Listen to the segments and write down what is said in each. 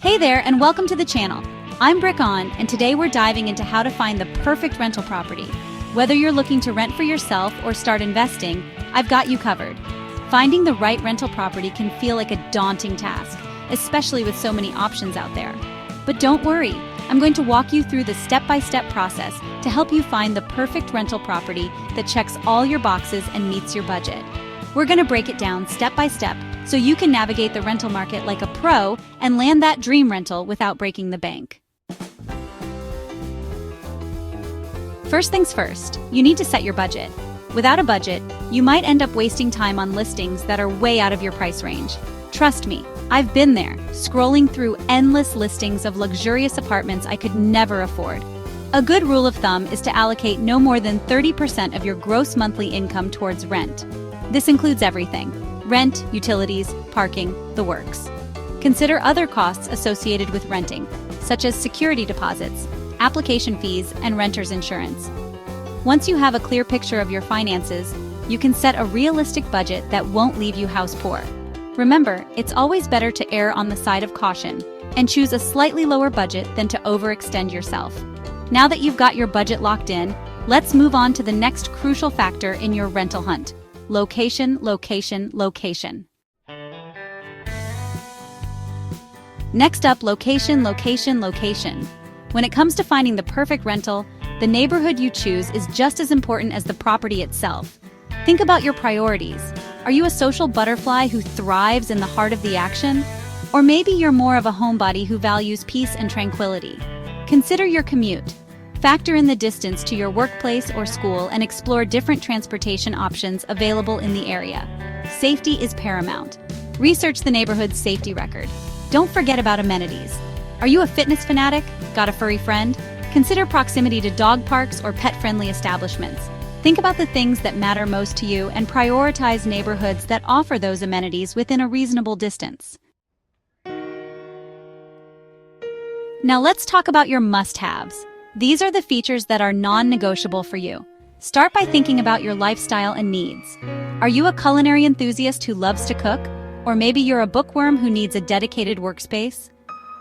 Hey there, and welcome to the channel. I'm Brick On, and today we're diving into how to find the perfect rental property. Whether you're looking to rent for yourself or start investing, I've got you covered. Finding the right rental property can feel like a daunting task, especially with so many options out there. But don't worry, I'm going to walk you through the step-by-step process to help you find the perfect rental property that checks all your boxes and meets your budget. We're going to break it down step by step so you can navigate the rental market like a pro and land that dream rental without breaking the bank. First things first, you need to set your budget. Without a budget, you might end up wasting time on listings that are way out of your price range. Trust me, I've been there, scrolling through endless listings of luxurious apartments I could never afford. A good rule of thumb is to allocate no more than 30% of your gross monthly income towards rent. This includes everything: rent, utilities, parking, the works. Consider other costs associated with renting, such as security deposits, application fees, and renter's insurance. Once you have a clear picture of your finances, you can set a realistic budget that won't leave you house poor. Remember, it's always better to err on the side of caution and choose a slightly lower budget than to overextend yourself. Now that you've got your budget locked in, let's move on to the next crucial factor in your rental hunt: location, location, location. Next up, location, location, location. When it comes to finding the perfect rental, the neighborhood you choose is just as important as the property itself. Think about your priorities. Are you a social butterfly who thrives in the heart of the action? Or maybe you're more of a homebody who values peace and tranquility. Consider your commute. Factor in the distance to your workplace or school and explore different transportation options available in the area. Safety is paramount. Research the neighborhood's safety record. Don't forget about amenities. Are you a fitness fanatic? Got a furry friend? Consider proximity to dog parks or pet-friendly establishments. Think about the things that matter most to you and prioritize neighborhoods that offer those amenities within a reasonable distance. Now let's talk about your must-haves. These are the features that are non-negotiable for you. Start by thinking about your lifestyle and needs. Are you a culinary enthusiast who loves to cook? Or maybe you're a bookworm who needs a dedicated workspace?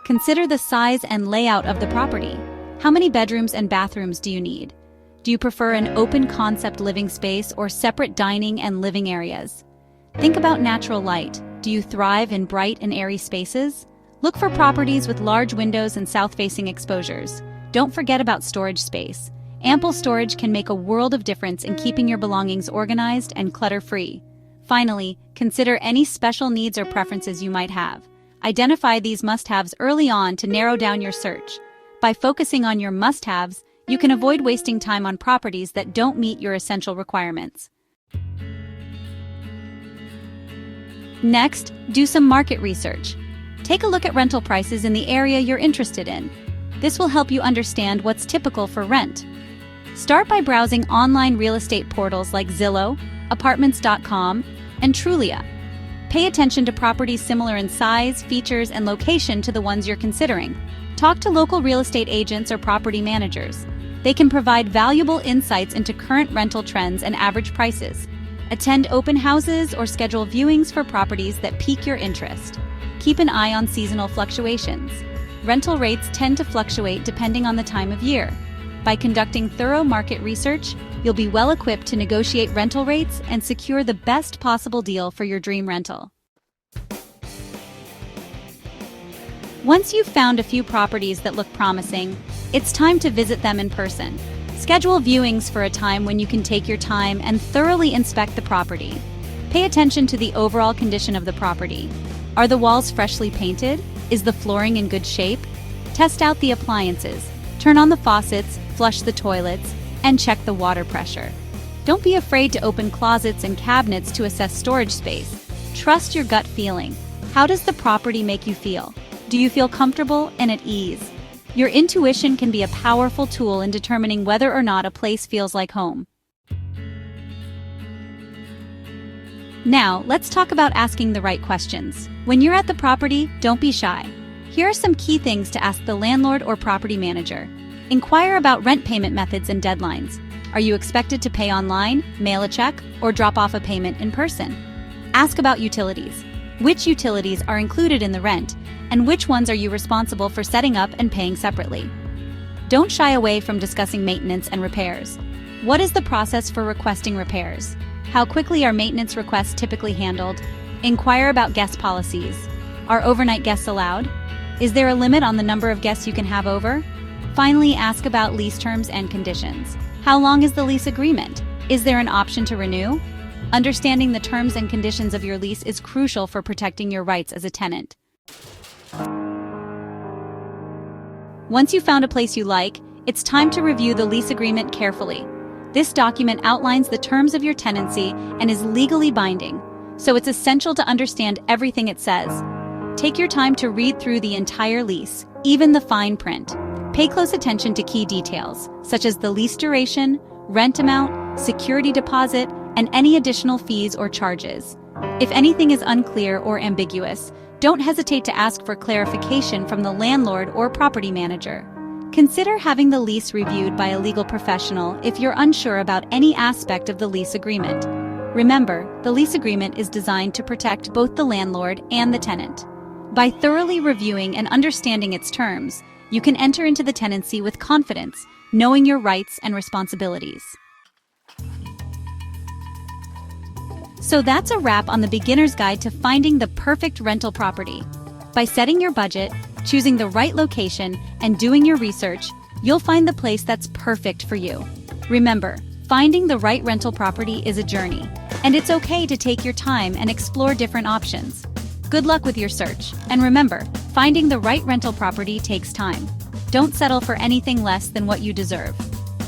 Consider the size and layout of the property. How many bedrooms and bathrooms do you need? Do you prefer an open-concept living space or separate dining and living areas? Think about natural light. Do you thrive in bright and airy spaces? Look for properties with large windows and south-facing exposures. Don't forget about storage space. Ample storage can make a world of difference in keeping your belongings organized and clutter-free. Finally, consider any special needs or preferences you might have. Identify these must-haves early on to narrow down your search. By focusing on your must-haves, you can avoid wasting time on properties that don't meet your essential requirements. Next, do some market research. Take a look at rental prices in the area you're interested in. This will help you understand what's typical for rent. Start by browsing online real estate portals like Zillow, Apartments.com, and Trulia. Pay attention to properties similar in size, features, and location to the ones you're considering. Talk to local real estate agents or property managers. They can provide valuable insights into current rental trends and average prices. Attend open houses or schedule viewings for properties that pique your interest. Keep an eye on seasonal fluctuations. Rental rates tend to fluctuate depending on the time of year. By conducting thorough market research, you'll be well equipped to negotiate rental rates and secure the best possible deal for your dream rental. Once you've found a few properties that look promising, it's time to visit them in person. Schedule viewings for a time when you can take your time and thoroughly inspect the property. Pay attention to the overall condition of the property. Are the walls freshly painted? Is the flooring in good shape? Test out the appliances. Turn on the faucets, flush the toilets, and check the water pressure. Don't be afraid to open closets and cabinets to assess storage space. Trust your gut feeling. How does the property make you feel? Do you feel comfortable and at ease? Your intuition can be a powerful tool in determining whether or not a place feels like home. Now, let's talk about asking the right questions. When you're at the property, don't be shy. Here are some key things to ask the landlord or property manager. Inquire about rent payment methods and deadlines. Are you expected to pay online, mail a check, or drop off a payment in person? Ask about utilities. Which utilities are included in the rent, and which ones are you responsible for setting up and paying separately? Don't shy away from discussing maintenance and repairs. What is the process for requesting repairs? How quickly are maintenance requests typically handled? Inquire about guest policies. Are overnight guests allowed? Is there a limit on the number of guests you can have over? Finally, ask about lease terms and conditions. How long is the lease agreement? Is there an option to renew? Understanding the terms and conditions of your lease is crucial for protecting your rights as a tenant. Once you've found a place you like, it's time to review the lease agreement carefully. This document outlines the terms of your tenancy and is legally binding, so it's essential to understand everything it says. Take your time to read through the entire lease, even the fine print. Pay close attention to key details, such as the lease duration, rent amount, security deposit, and any additional fees or charges. If anything is unclear or ambiguous, don't hesitate to ask for clarification from the landlord or property manager. Consider having the lease reviewed by a legal professional if you're unsure about any aspect of the lease agreement. Remember, the lease agreement is designed to protect both the landlord and the tenant. By thoroughly reviewing and understanding its terms, you can enter into the tenancy with confidence, knowing your rights and responsibilities. So that's a wrap on the beginner's guide to finding the perfect rental property. By setting your budget, choosing the right location, and doing your research, you'll find the place that's perfect for you. Remember, finding the right rental property is a journey, and it's okay to take your time and explore different options. Good luck with your search, and remember, finding the right rental property takes time. Don't settle for anything less than what you deserve.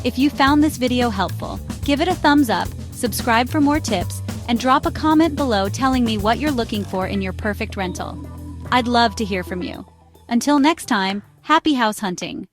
If you found this video helpful, give it a thumbs up, subscribe for more tips, and drop a comment below telling me what you're looking for in your perfect rental. I'd love to hear from you. Until next time, happy house hunting!